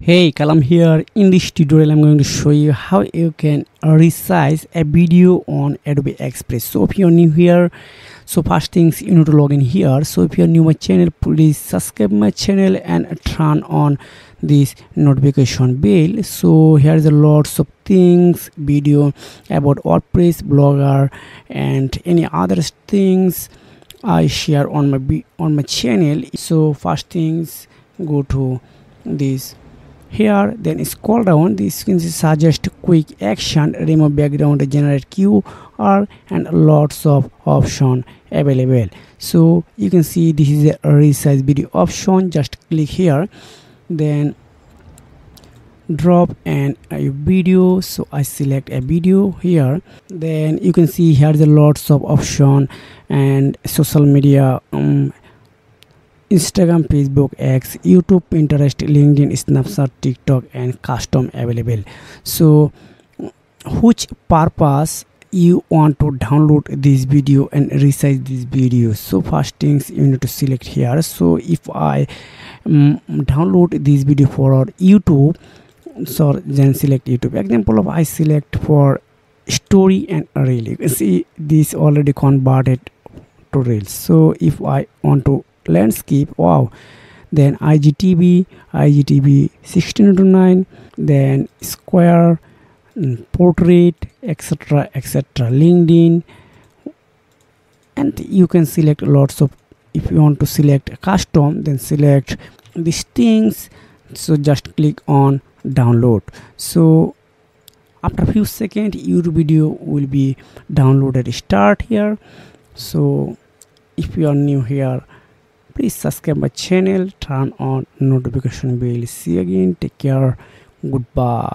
Hey, Kalam here. In this tutorial, I'm going to show you how you can resize a video on Adobe Express. So if you're new here, so first things you need to log in here. So if you're new my channel, please subscribe my channel and turn on this notification bell. So here's a lots of things, video about WordPress, Blogger, and any other things I share on my channel. So first things, go to this here, then scroll down. This can suggest quick action, remove background, generate QR, and lots of option available. So you can see this is a resize video option. Just click here, then drop a video. So I select a video here, then you can see here the lots of option and social media, Instagram, Facebook, X, YouTube, Pinterest, LinkedIn, Snapchat, TikTok, and custom available. So which purpose you want to download this video and resize this video? So first things you need to select here. So if I download this video for YouTube, so then select YouTube. Example of I select for story and reel. You can see this already converted to reels. So if I want to landscape, wow, then IGTV 16:9, then square, portrait, etc., LinkedIn, and you can select lots of. If you want to select custom, then select these things. So just click on download. So after a few seconds your video will be downloaded. Start here. So if you are new here, please subscribe my channel, turn on notification bell. See you again. Take care. Goodbye.